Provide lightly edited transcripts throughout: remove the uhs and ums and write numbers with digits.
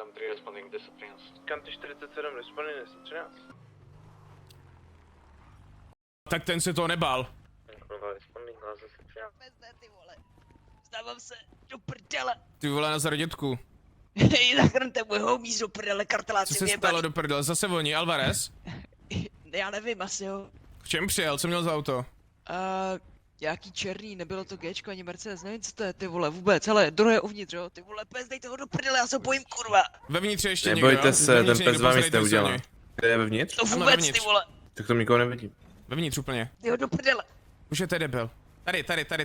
Adam 3 responding 1013. Kanty 47 responding 1013. Tak ten se toho nebál. Kurva, responding na 1013. Bezde, ty vole. Vstávám se do prdele. Ty vole na dětku. Zachrňte můj homies do prdele, karteláci Co se stalo do prdele? Zase oni, Alvarez? Já nevím, asi jo. V čem přijel? Co měl za auto? Nějaký černý, nebylo to Gčko ani Mercedes, nevím co to je, ty vole, vůbec, hele, druhé uvnitř, jo, ty vole, pes, dejte ho do prdele, já se bojím, kurva. Vevnitř ještě někdo, Nebojte jo? se, Vevnitř ten někdo, pes vám nic posledejte neudělá. silně. Kde je vevnitř? To Ano, vůbec, vevnitř. ty vole, Tak to nikoho nevidím. Vevnitř úplně. ty ho do prdele. Už je to debil.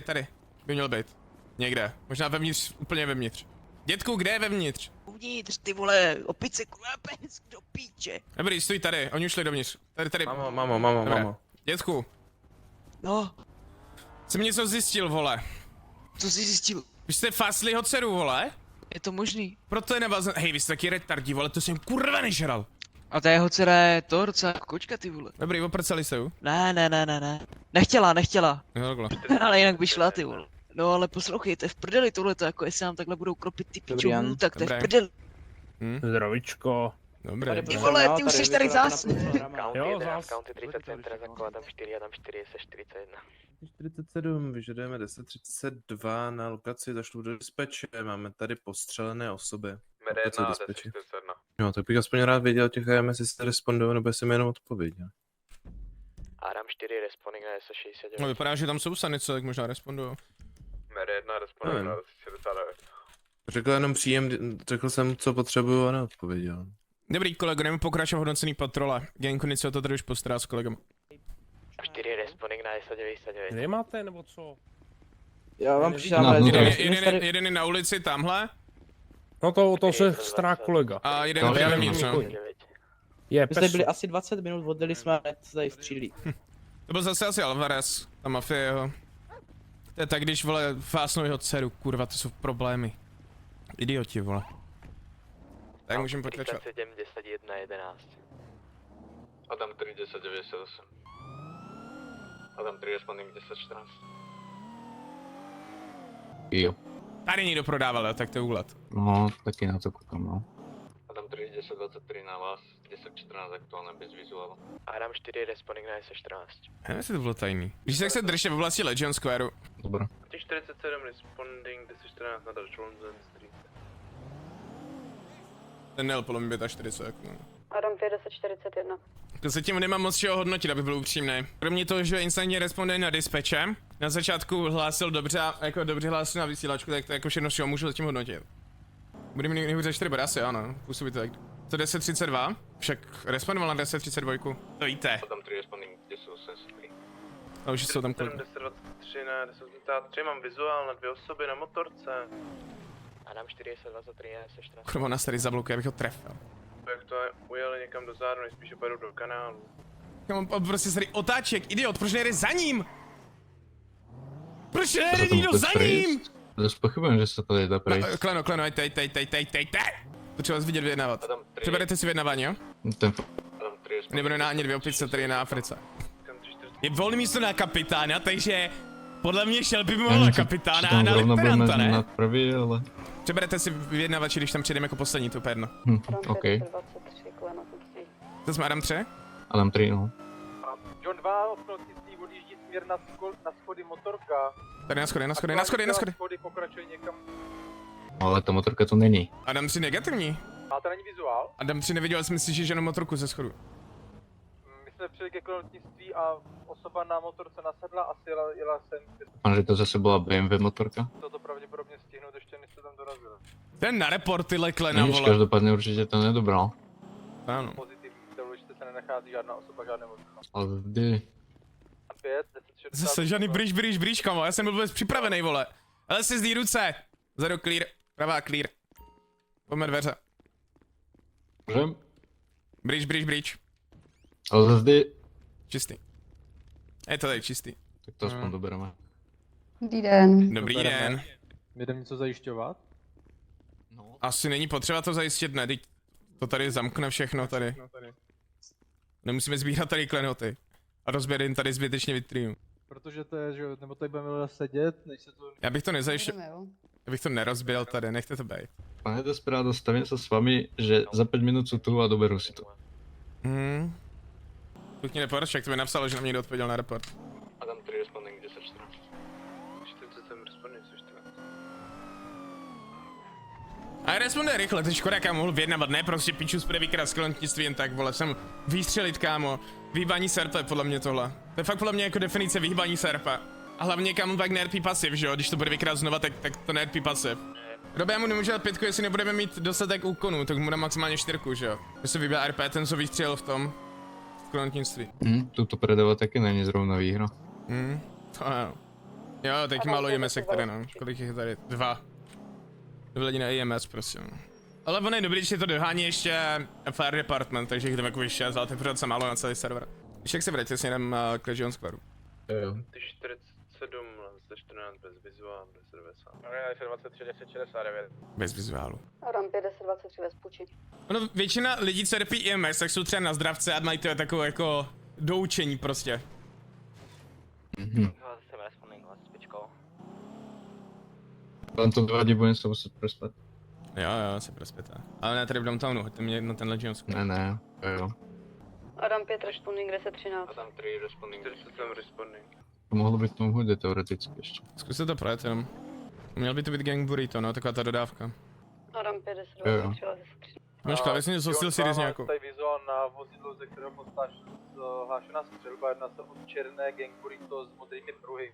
Tady. By měl být. Někde. Možná vevnitř, úplně vevnitř. Dětku, kde je vevnitř? Uvnitř, ty vole, opice, kurva, pes, do píče. Dobrý, stoj tady, oni šli dovnitř. Tady. Mamo. Dětku, No, jsem něco zjistil, vole. co jsi zjistil? Vy jste Fastlyho dceru, vole? Je to možný. Proto je navázan. Hej, vy jste taky retardí, vole, to jsem kurva nežral. A ta jeho dcera je to docela kočka, ty vole. Dobrý, oprcali se ju. Ne. Nechtěla. Jo, takhle. Ale jinak by šla, ty vole. No ale poslouchejte, v prdeli tohleto, jako jestli nám takhle budou kropit ty Dobrý pičou, den. tak to je v Dobré. prdeli. Zdravíčko. Dobré. Ty vole, ty už jsi tady zás. County Jo, 11, zás. County 37, jako Adam 4, Adam 4, se 41. 47, vyžadujeme 1032 na lokaci, zašlu do dispatche, máme tady postřelené osoby. Lokaci dispatche. Jo, tak bych aspoň rád věděl těch AMS, jestli se respondují, nebo jestli mi jenom odpověděl. Adam 4 responding na 1069. No vypadá, že tam jsou sanice, tak možná respondujou. Mer 1 responding na 1069. Řekl jenom příjem, řekl jsem, co potřebuju a neodpověděl. Dobrý kolego, jdeme pokračovat v hodnocený patrole. Gang Kunice to tady už postará s kolegem. 4 responding na 1099. Kde máte, nebo co? Já vám přišel Jeden je na ulici tamhle No to se stará kolega. a jeden je vevnitř, no. Je, My jsme byli asi 20 minut, odjeli jsme a hned tady střílí. To byl zase asi Alvarez, ta mafie jeho. To je tak, když vole fásnou jeho dceru, kurva, to jsou problémy. Idioti, vole. Tak můžeme pokračovat. 37, 10, 1, 11. Adam 3, 10, 98. Adam 3 responding 10, 14. Jo, Tady někdo prodával, jo, tak to je úlet. no, taky na to koukám, no. Adam 3, 10, 23 na vás, 10, 14 aktuálně bez vizuálu. Adam 4 responding na 10, 14. Nevím, jestli to bylo tajný. Když se držte v oblasti Legion Squareu. Dobrá. Kanty 47 responding 1014 na Dutch London Street. Ten nejel podle mě 45, jako. Adam 541. To se tím nemám moc čeho hodnotit, aby byl upřímný. Kromě toho, že instantně responduje na dispatche, na začátku hlásil dobře, jako dobře hlásil na vysílačku, tak to jako všechno, čeho můžu zatím hodnotit. Bude mi nejhůř za 4 body asi, ano, působí to tak. To 1032, však respondoval na 1032, to víte. Adam 3 responding 10, 83. A už jsou tam kolik. 1023 na 1023, mám vizuál na 2 osoby na motorce. Adam 4, 10, 23 na 10, 14. Kurva, nás tady zablokuje, abych ho trefil. Jak to je, ujeli někam do zádu, nejspíše pojedou do kanálu. On prostě se tady otáček, idiot, proč nejde za ním? Proč nejde nikdo za ním? Dost pochybujem, že se tady jde prejít. Kleno, tej. Potřeba vás vidět vyjednávat. Adam 3, Přeberete si vyjednávání, jo? Ten Adam 3 responding. Nebude na ani 2 opice, tady je na Africe. Kanty 40. Je volný místo na kapitána, takže podle mě šel by mohl na kapitána a tam na zrovna budeme letenanta, na ne? prvý, ale... Přeberete si vyjednavači, když tam přijdeme jako poslední, to je jedno. OK. 523, kolena jsem To jsme Adam 3? Adam 3, no. John 2, opnotisný, odjíždí směr na schody motorka. Tady na schody. Schody pokračuje někam. Ale ta motorka to není. Adam 3 negativní. Máte na ní vizuál? Adam 3 neviděl, jsem si, že jenom motorku ze schodu. My jsme přijeli ke konotnictví a osoba na motorce nasedla, asi jela sem. A že to zase byla BMW motorka? To pravděpodobně stihnout ještě než se tam dorazili. Ten na report, ty leklena, Nevíš, vole. každopádně určitě to nedobral. Ano. Pozitivní, to určitě se nenachází žádná osoba, žádné motorka. Ale kdy? 5, 10, 60. Zase žádný brýž, kamo, já jsem byl vůbec připravený, vole. Ale si zdý ruce. Zadu clear, pravá clear. Pojďme dveře. Můžem? Brýž. Ale zase kdy? Čistý. Je to tady čistý. Tak to aspoň dobereme. Dobrý den. Dobrý den. My jdeme něco zajišťovat? No. Asi není potřeba to zajistit, ne? Teď to tady zamkne všechno tady. Nemusíme sbírat tady klenoty. A rozběrím tady zbytečně vitrinu. Protože to je, že nebo tady budeme sedět, než se to... Já bych to nezajišťoval. Jdeme, jo. Já bych to nerozbil tady, nechte to být. Pane Desperado, stavím se s vámi, že za 5 minut jsou tu a doberu si to. Pěkně report, však to mi napsalo, že na mě někdo odpověděl na report. Adam 3 responding 10-14. 47 responding, což ty. A responde rychle, to je škoda, kámo, mohl vyjednavat, ne prostě piču z vykrát sklonitnictví jen tak, vole, jsem výstřelit, kámo. Vyhýbání serpa je podle mě tohle. To je fakt podle mě jako definice vyhýbání serpa. A hlavně kámo tak nerpí pasiv, že jo, když to bude vykrát znova, tak to nerpí pasiv. Robě, já mu nemůžu dát 5, jestli nebudeme mít dostatek úkonů, tak mu dám maximálně 4, že jo. Když se vybírá RP, ten co vystřelil v tom sklonitnictví. Tuto predávat taky není zrovna výhra. To ano. Jo, teď málo IMS tady, no. Kolik jich je tady? 2. 2 lidi na IMS, prostě. No. Ale ono je dobrý, když je to dohání ještě Fire Department, takže jich jdeme jako 6, ale to je pořád se málo na celý server. Když jak se vrátí, si jdem k Legion Squadu. Jo. Ty 47, 14 bez vizuál, 1090. 23, 10, 69. Bez vizuálu. Adam 523 ve Spuči. Ono, většina lidí, co repí IMS, tak jsou třeba na zdravce a mají to takové jako doučení prostě. Jsem responding, spičkou. Vám to vadí, budeme se muset prespat. Jo, se prospětá. Ale ne tady v downtownu, hoďte mě na ten Legion Squad. Ne, jo. Adam 5 responding 1013. Adam 3 responding 47 responding. To mohlo být v tom hudě teoreticky ještě. Zkuste to projet jenom. Měl by to být gang burrito, no, taková ta dodávka. Adam 523 ve 1013. Máš klávesně z Hostile Series nějakou. Tady vizuál na vozidlo, ze kterého byla hlášená střelba, jedná se o černé gang burrito s modrými pruhy.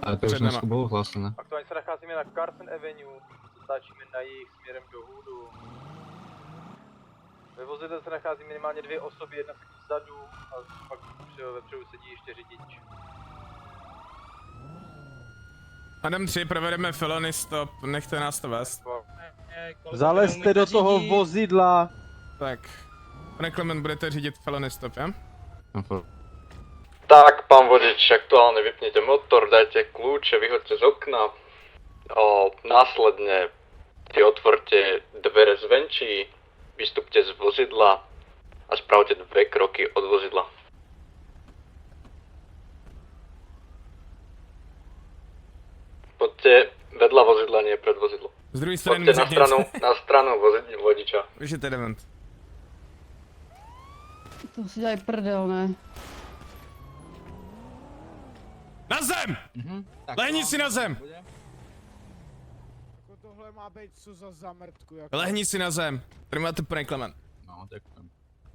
Ale to už Před náma. dneska bylo hlásené. Aktuálně se nacházíme na Carson Avenue, zatáčíme na jih směrem do Hoodu. Ve vozidle se nachází minimálně 2 osoby, jedna sedí vzadu a pak vepředu sedí ještě řidič. Adam 3, provedeme felony stop, nechte nás to vést. Zalezte do toho vozidla! Tak. Pane Clement, budete řídit felony stop, jo? Tak, pán vodič, aktuálne vypnite motor, dajte kľúče, vyhoďte z okna. Následne si otvorte dvere zvenčí, vystupte z vozidla a spravte 2 kroky od vozidla. Poďte vedľa vozidla, nie pred vozidlo. Z druhé strany Poďte na stranu vodiča. Už je to event. To si dělají prdel, ne? Na zem! Lehni si na zem! Jako tohle má být co za zamrtku, jako. Lehni si na zem. Tady máte pane Clement. No, děkujem.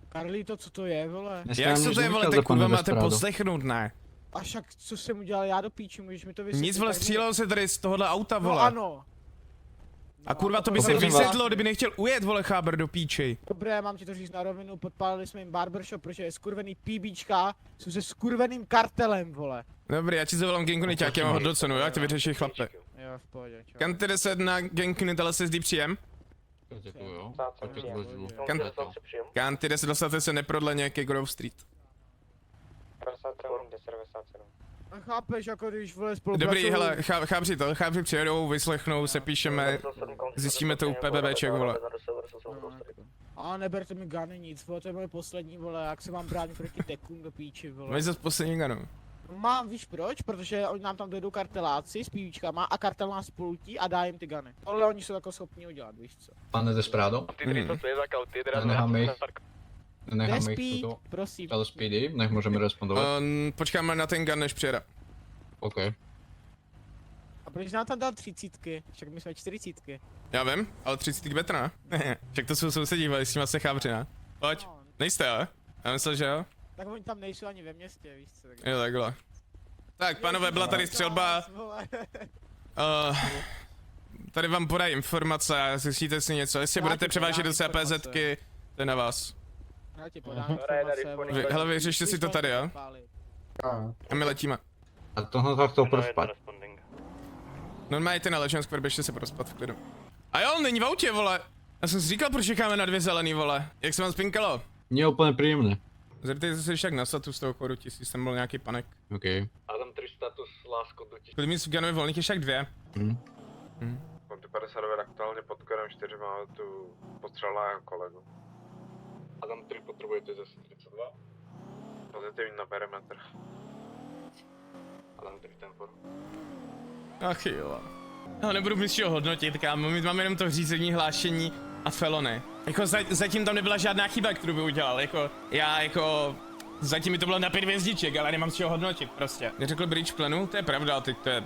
Karlíto, co to je, vole? Jak se to je, vole, tak kurva máte poslechnout, ne? A však, co jsem udělal já do píči, můžeš mi to vysvětlit? Nic, vole, tak mi- střílelo se tady z tohohle auta, No vole. ano. A kurva, to by se Prosím vás. vysvětlilo, kdyby nechtěl ujet, vole, cháber do píči. Dobré, mám ti to říct na rovinu, podpálili jsme jim barbershop, protože skurvený PBčka jsou se skurveným kartelem, vole. Dobrý, já ti zavolám Genku Niťák, já mám hodnocenu, jak to vyřeší chlape. Jo, v pohodě, čau. Kanty 10 na Genku Niťál SSD příjem. Děkuju, jo. Kanty 10 dostate se neprodleně ke Grove Street. A chápeš, jako když, vole, spolupracují... Dobrý, hele, chápři přijedou, vyslechnou, se píšeme, zjistíme to u PBBček, vole. A neberte mi gany nic, vole, to je moje poslední, vole, jak se mám bránit proti tekům do píči, vole. Máš zase poslední ganu. Mám, víš proč? Protože oni nám tam dojdou karteláci s PVčkama a kartel nás spolutí a dá jim ty gany. Ale oni jsou jako schopni udělat, víš co. Pane Desperado, necháme jich tuto. Prosím. Ale speedy, nech můžeme respondovat. Počkáme na ten gun, než přijede. OK. A proč nám tam dal 30? Však my jsme 40. Já vím, ale 30 betra, ne? Však to jsou sousedí, vole, s tím se chápři, ne? Pojď, No, nejste, jo? Já myslel, že jo? tak oni tam nejsou ani ve městě, víš co. Tak... Jo, takhle. Tak, pánové, byla tady střelba. Tady vám podají informace, zjistíte si něco, jestli budete převážet do CPZky, to je na vás. Já ti podám informace, vole. Hele, vyřešte si to tady, jo? A my letíme. A tohle tak to prospat. Normálně ty na Legion Square, běžte se prospat v klidu. A jo, není v autě, vole. Já jsem si říkal, proč čekáme na 2 zelený, vole. Jak se vám spinkalo? Nie úplně příjemné. Zeptejte se však na status toho chodu, jestli tam byl nějaký panek. OK. Adam 3 status, lásko do ti. Kolik mi z Ganovi volných je však 2. Konty 59 aktuálně pod kodem 4 máme tu postřeleného kolegu. Adam 3 potrebujete zase 32. Pozitivní na perimetr. Adam 3 ten for. Ach jo. No, nebudu mi z čeho hodnotit, kámo, my máme jenom to řízení, hlášení a felony. Jako zatím tam nebyla žádná chyba, kterou by udělal, zatím mi to bylo na 5 hvězdiček, ale nemám z čeho hodnotit prostě. Neřekl bridge plenu, to je pravda, teď to je...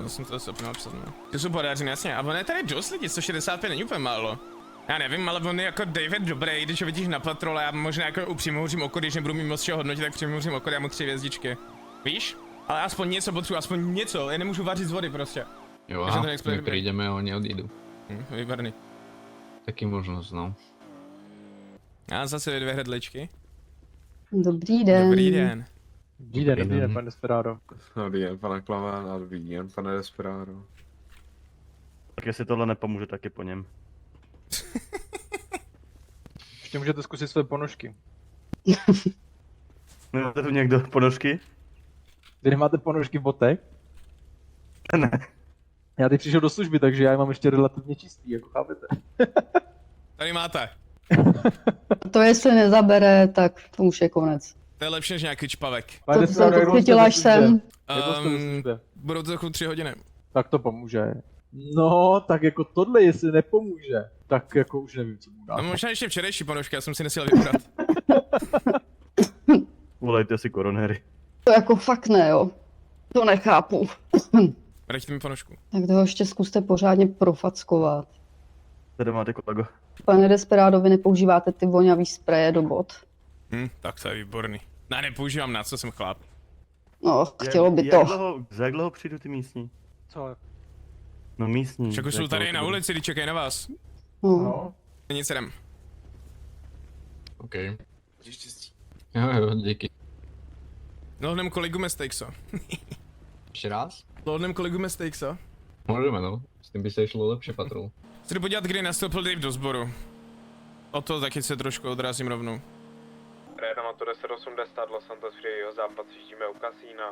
já jsem to zapomněl napsat, no. To jsou podařené, jasně, a on je tady dost lidí, 165 není úplně málo. Já nevím, ale on je jako David dobrý, když ho vidíš na patrole, já možná jako upřimouřím oko, když nebudu mít moc čeho hodnotit, tak přimouřím oko, já mu 3 hvězdičky. Víš? Ale aspoň něco potřebuji, aspoň něco, já nemůžu vařit z vody prostě. Jo, Takže to aha, neexploduje. my přijdeme a oni odjídu. Výborný. Taky možnost, no. A zase 2 hrdličky. Dobrý den. Dobrý den. Dobrý den, pane Desperado. Dobrý den, pane Klaven, a dobrý den, pane Desperado. Tak jestli tohle nepomůže, tak je po něm. Ještě můžete zkusit své ponožky. Máte tu někdo ponožky? Vy nemáte ponožky v botech? Ne. Já teď přišel do služby, takže já je mám ještě relativně čistý, jako chápete. Tady máte. To jestli nezabere, tak to už je konec. To je lepší než nějaký čpavek. To jsem to cítila, až jsem. Budou to 3 hodiny. Tak to pomůže. No, tak jako tohle, jestli nepomůže, tak jako už nevím, co mu dát. No možná ještě včerejší ponožky, já jsem si nesil vybrat. Volejte si koronéry. To jako fakt ne, jo. To nechápu. Vraťte mi ponožku. Tak toho ještě zkuste pořádně profackovat. Tady máte kolego. Pane Desperado, vy nepoužíváte ty voňavý spreje do bot? Tak to je výborný. Ne, nepoužívám, na co jsem chlap. No, chtělo by to. Za jak dlouho přijdu ty místní? Co? No místní. Však už za jsou jak tady dlouho na to bude? ulici, když čekají na vás. No. Nic jdem. OK. Jo, díky. Loudnem kolegu Mistakesa. Ještě raz? Loudnem kolegu Mistakesa. Můžeme, no. S tím by se šlo lepší patrol. Chci podívat, kdy nastoupil Dave do sboru. O to taky se trošku odrazím rovnou. Reda Motor 1080 Los Santos Free, jeho západ sjíždíme u kasína.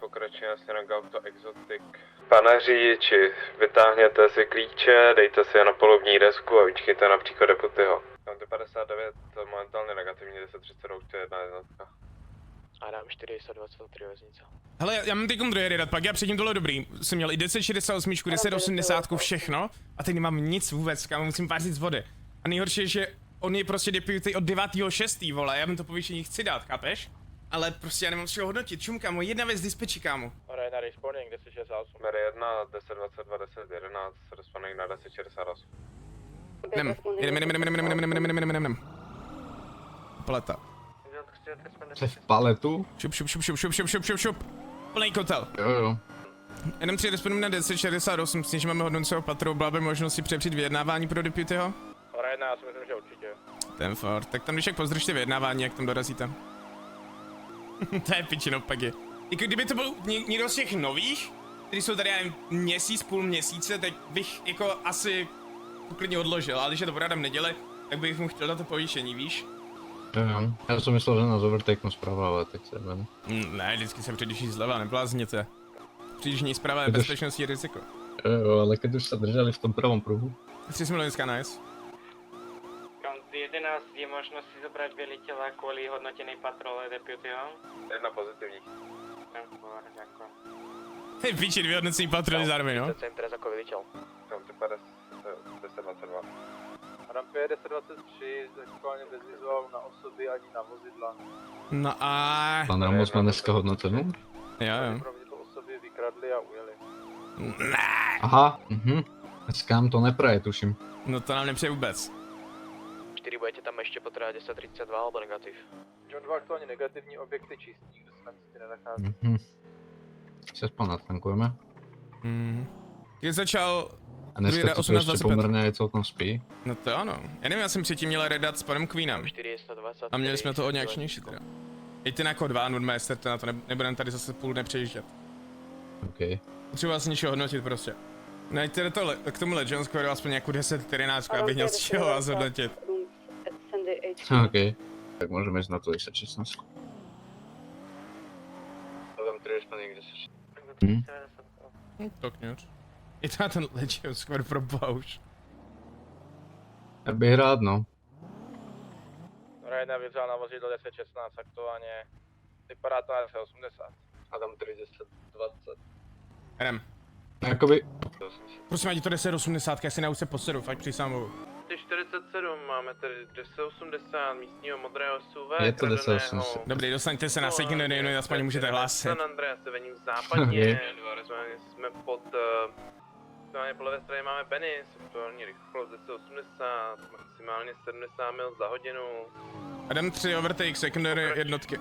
Pokračujeme směrem k auto Exotic. Pane řidiči, vytáhněte si klíče, dejte si je na polovní desku a vyčkejte na příchod deputyho. County 59, momentálně negativní, 1030 to je jedna jednotka. Adam 423 vesnice. Hele, já mám teď druhý redat, pak já předtím tohle dobrý. Jsem měl i 1068, 1080, všechno. A teď nemám nic vůbec, kámo, musím vařit z vody. A nejhorší je, že on je prostě deputy od 9.6. vole, já mu to povýšení chci dát, chápeš? Ale prostě já nemám z čeho hodnotit, čum kámo, jedna věc dispečí kámo. Arena responding 1068. Mary 1, 1022, 1011, responding na 1068. Jdem. Paleta. Jsi v paletu? Šup. Plný kotel. Jo. Jenom 3 respondujeme na 1068, s níž máme hodnocovat patrou, byla by možnost si přepřít vyjednávání pro deputyho? Arena, já si myslím, že určitě. Ten fort, tak tam když jak pozdržte vyjednávání, jak tam dorazíte. To je pičino, Peggy. Jako kdyby to byl někdo z těch nových, kteří jsou tady, já nevím, měsíc, půl měsíce, tak bych jako asi to klidně odložil, ale když je to pořád neděle, tak bych mu chtěl dát to povýšení, víš? Jo. Já jsem myslel, že nás overtakenu zprava, ale tak se ven. Ne, vždycky se předjíždí zleva, neblázněte. Přijíždění zprava je bezpečnostní riziko. Jo, ale když už se drželi v tom pravom pruhu. 3 milonická, nice. Count 11, je možnost si zobrať velitela kvůli hodnotenej patrole deputyho? Jedna pozitivní. Děkuji. Hej, piči, vyhodnocení patroly zároveň, no? Jsem teraz jako velitel. County 50, 1022. Adam 1023, aktuálně bez vizuálu na osoby ani na vozidla. No a... Pan Ramos má dneska hodnotenou? Jo. Pravdě to osoby vykradli a ujeli. Ne. Aha, dneska nám to nepraje, tuším. No to nám nepřeje vůbec. 4 budete tam ještě potřebovat 1032 alebo negativ? John 2 aktuálně negativní, objekty čistý, kdo se na místě nenachází. Se aspoň natankujeme. Když začal... A dneska to ještě poměrně je celkom spí. No to ano. Já nevím, já jsem předtím měl redat s panem Queenem. 420. A měli jsme to od nějakšnější teda. Jděte na kod 2, Nordmeister, na to nebudeme tady zase půl dne přejíždět. OK. Potřeba se něčeho hodnotit prostě. Najděte tohle, k tomuhle John Square aspoň nějakou 10-11, abych měl z čeho vás hodnotit. OK. Tak můžeme jít na to 10-16. Adam 3 responding 10. Tak nějak. Je to ten John Square pro Bauš. Já bych rád, no. Arena vizuál na vozidlo 1016 aktuálně. Vypadá to na 1080. Adam 30, 20. Jdem. Jakoby, Prosím, ať to 1080, já si naučím posedu, fakt přísám. 47, máme tady 1080 místního modrého SUV. Je to 1080. Dobrý, dostaňte se na secondary unit, aspoň můžete hlásit. San Andreas se vením západně, Je. jsme pod... po levé straně máme Benny, aktuální rychlost 1080, maximálně 70 mil za hodinu. Adam 3, overtake, secondary jednotky.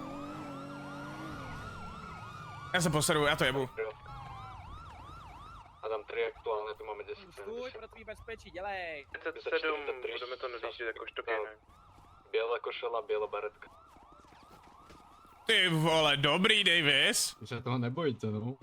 Já se posedu, já to jebu. Adam 3 aktuálně tu máme 10. pro tvý bezpečí, dělej. 37, budeme to nalížit jakožto během. Bělá košela, bělá baretka. Ty vole, dobrý Davis. už se toho nebojte, no.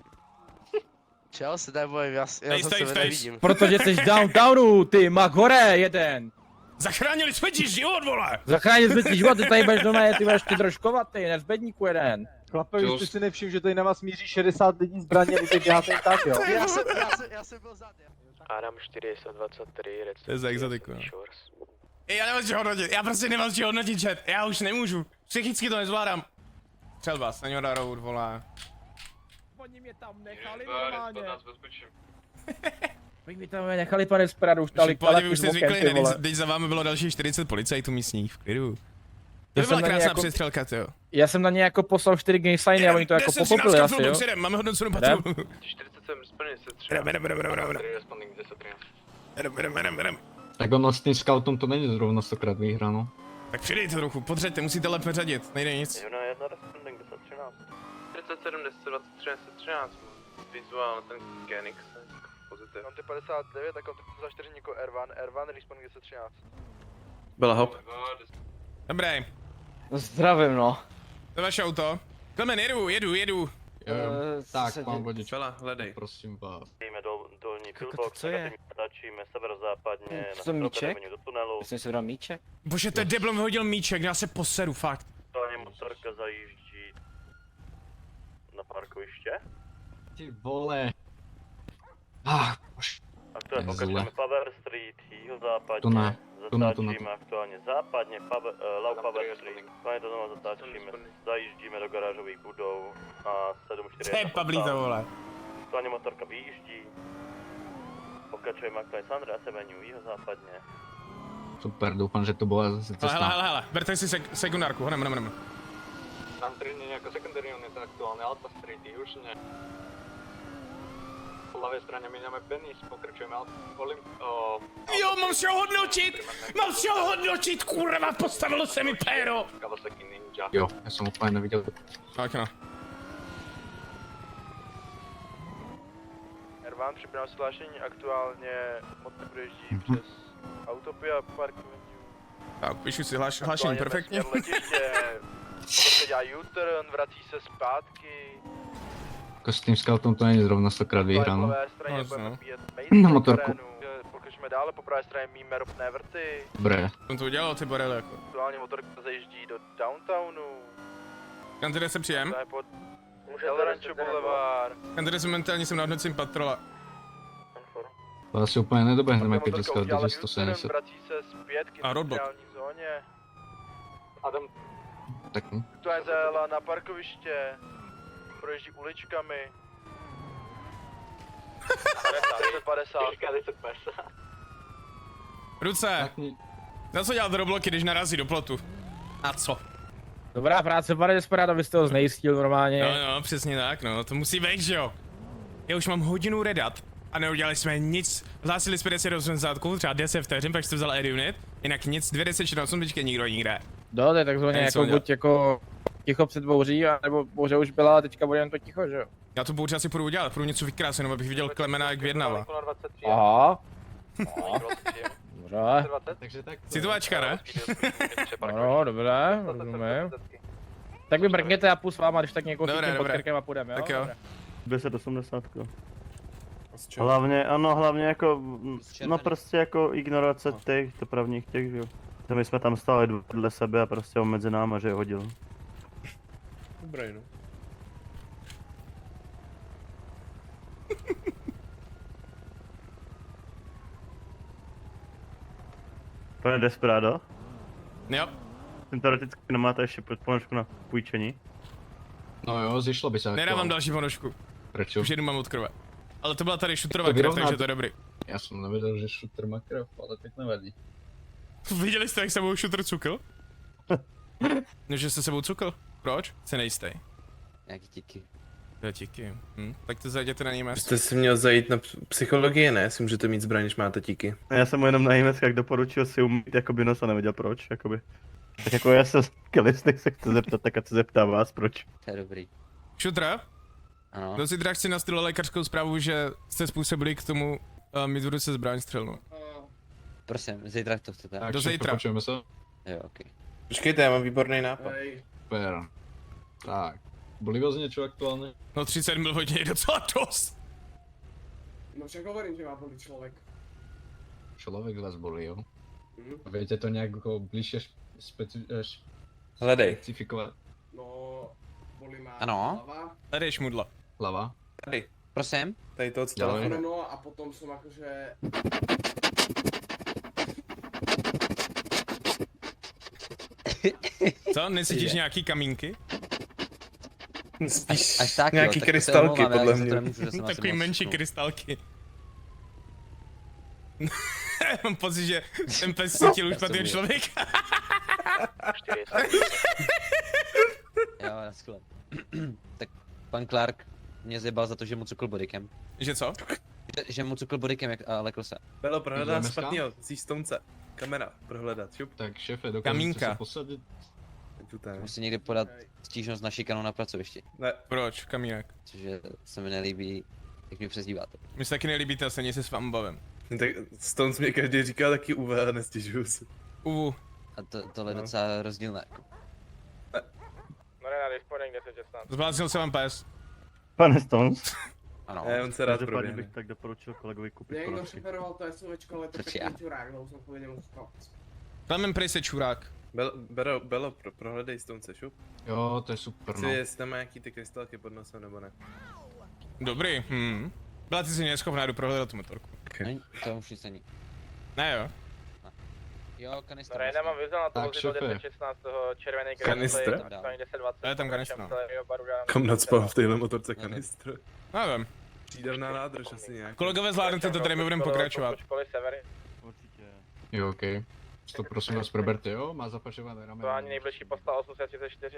Čeho se nebojím, já Stay, za stay, sebe stay. nevidím. Protože jsi downtownu, ty mak hore jeden. Zachránili jsme ti život, vole. Zachránil jsme ti život, ty tady budeš doma, ty budeš ty drožkovat, ty nezbedníku jeden. Chlape, vy jste si nevšiml, že tady na vás míří 60 lidí zbraně, vy teď děláte jen tak, jo? Já jsem byl zad, Adam 423, To je za exotiku, no. Já nemám co hodnotit, já prostě nemám co hodnotit, chat, já už nemůžu. Psychicky to nezvládám. Třeba, seniora Road, vole. Oni mě tam nechali normálně. bezpečím. Oni mě tam nechali, pane Spradu, už Už pohodě, vy už jste zvyklí, ne? Teď za vámi bylo další 40 policajtů místních, v klidu. To byla krásná přestřelka, jo. Já jsem na ně jako poslal 4 game signy a oni to jako pochopili asi, jo? Máme hodnocenou patrolu. 47 splně se 3. Jdem. 3 responding 1013. Jdem. Tak ono s tím scoutom to není zrovna 100krát vyhráno. Tak přidejte trochu, podřeďte, musíte lépe řadit, nejde nic. 1 responding 1013. 47 1023 1013. Vizuál ten Genix. Pozitiv. Konty 59 a konty 54 jako R1 responding 1013. Byla hop. Dobré, Zdravím, no. to je vaše auto. Klemen, jedu. Jo, tak, se mám dě- vodič. Čela, hledej. Prosím vás. Jdeme dolní pillbox, co je? Tačíme severozápadně, Co to míček? do tunelu. Jsem si dal míček? Bože, to je debil, mi hodil míček, já se poseru, fakt. Aktuálně motorka zajíždí na parkoviště. Ty vole. Aktuálně Je pokračujeme zle. Power Street, jihozápadně. To ne. Zatáčíme aktuálně západně, Low Power Street. Aktuálně to znovu zatáčíme, zajíždíme do garážových budov a 741. To je pablíta, vole. Aktuálně motorka vyjíždí. Pokračujeme aktuálně San Andreas Avenue, jihozápadně. Super, doufám, že to byla zase cesta. Hele, berte si sekundárku, jdeme. Tam 3 nějaká secondary unit aktuálně Alpha Street, južně. Po levé straně míňáme Benny's, pokračujeme Jo, mám si ho hodnotit, kurva, postavilo se mi péro. Kawasaki Ninja. Jo, já jsem úplně neviděl. Tak no. R1 připomínám slášení, aktuálně motor projíždí přes Autopia parkování. Tak, píšu si hlášení perfektně. Letiště, motor dělá U-turn, vrací se zpátky. Jako s tím scoutom to není zrovna 100krát Po vyhráno. levé straně No, budeme no. bíjet Na main motorku. terénu. Pokračujeme dále, po pravé straně míme ropné vrty. Dobré. Jsem to udělal, ty borely, jako. Aktuálně motorka zajíždí do downtownu. Kantide se přijem. To je pod El Rancho Boulevard. Kantide se momentálně jsem na hodnocím patrola. To asi úplně nedoběhneme, když Motorka scout udělala do U-turn, 170. vrací se zpět k A roadblock. industriální zóně. Adam, Tak no. Aktuálně zajela na parkoviště. Projíždí uličkami. 1050. 1050. Ruce, Tak ni- na co dělat robloky, když narazí do plotu? Na co? Dobrá práce, pane Desperado, vy jste ho znejistil normálně. No, přesně tak, no, to musí být, že jo. Já už mám hodinu redat a neudělali jsme nic. Hlásili jsme 10 do začátku, třeba 10 vteřin, pak jste vzal air unit, jinak nic, 248, teďka nikdo nikde. To je takzvaně Něco jako dělat. buď jako ticho před bouří, nebo bouře už byla a teďka bude jen to ticho, že jo? Já tu bouři asi půjdu udělat, půjdu něco vykrásit, jenom abych viděl Klemena, jak vyjednává. Aha. Dobré. Takže tak. Situačka, ne? No, dobré, rozumím. Tak vy mrkněte a půjdu s váma, když tak někoho Dobré, chytím pod dobré. krkem a půjdeme, jo? Tak jo. Dobré. 1080. Hlavně jako, no prostě jako ignorace těch dopravních těch, že jo. To my jsme tam stáli vedle sebe a prostě on mezi náma, že je hodil. Dobrý, no. Pane Desperado, Jo, ten teoreticky nemáte ještě ponožku na půjčení. No jo, zišlo by se. nedávám další ponožku, Proč? už jednu mám od krve. Ale to byla tady šutrová To krev, vyrovná takže to. to je dobrý. Já jsem nevěděl, že shooter má krev, ale teď nevadí. Viděli jste, jak sebou šutr cukl? No, že se sebou cukl? Proč? Jsi nejistý. Nějaký tiky. Jo, díky. Tak to zajděte na něj Jste si měl zajít na psychologii, ne? Si můžete mít zbraň, když máte tíky. Já jsem mu jenom na IMS doporučil si umít jakoby nos a nevěděl proč, jakoby. Tak jako já se Kalistech se chce zeptat, tak a se zeptám vás proč. To je dobrý. Šutra? Ano. Do zítra chci na stylu lékařskou zprávu, že jste způsobili k tomu mít v ruce zbraň střelnou. Prosím, zítra to chcete. Tak, Do šéfe, zítra. počujeme se? Jo, ok. Počkejte, já mám výborný nápad. Super. Tak. Bolí vás něco aktuálně? No 30 mil hodně je docela dost. No však hovorím, že má bolit člověk. Člověk vás bolí, jo? A víte to nějak jako blíže Hledej. specifikovat? No, bolí má Ano. hlava. Tady je šmudla. Hlava? Tady, Prosím? tady to od Dělej. telefonu. No a potom jsem jakože... Co? Necítíš nějaký kamínky? Spíš Až tak, nějaký jo, tak to se krystalky, omlouvám, já podle za to mě. nemůžu, že jsem asi Takový moc, menší no. krystalky. Mám pocit, že ten pes cítil už Já jsem špatného je. člověka. 4 Jo, naschle. Tak pan Clark mě zjebal za to, že mu cukl bodykem. Že co? Že mu cukl bodykem a lekl se. Bylo prohledat Jdeme špatnýho, zí stonce. Kamera, prohledat, šup. Tak šéfe, dokážete Kamínka. se posadit? Tuté. Musím někdy podat stížnost na šikanu na pracovišti. Ne, Proč? Kamínek. Cože se mi nelíbí, jak mě přezdíváte. Mi se taky nelíbíte, a stejně se s vámi bavím. tak Stones mě každý říká taky UV a nestěžuju si. Uvu. A tohle je docela rozdílné. No ne, na disponing 1016. Zbláznil se vám pes. Pane Stones, Ano. On se rád každopádně proběhne. bych tak doporučil kolegovi koupit Někdo ponožky. šoferoval to SUVčko, ale to Proč je já? čurák, no už jsem pověděl mu skop. Plamen prej se čurák. Belo, prohledej Stonce, šup. Jo, to je super, Chci, no. jestli tam má nějaký ty krystalky pod nosem, nebo ne. Dobrý, Byla ty si neschopná, jdu prohledat tu motorku. Ne, to už nic není. Ne jo. Jo, kanistr. No já mám vizuál na to Tak, vozidlo šéfe. 1016 toho červený Kanistr? aktuálně 1020. Je tam kanistr, no. Kam nadspal v téhle motorce kanistr? Nevím. Přídavná nádrž asi nějak. Kolegové, zvládnete to, tady my budeme pokračovat. Školy Severy. Určitě. Jo, ok. To prosím vás proberte, jo? Má zapašované rameno. To ani nejbližší postal 834.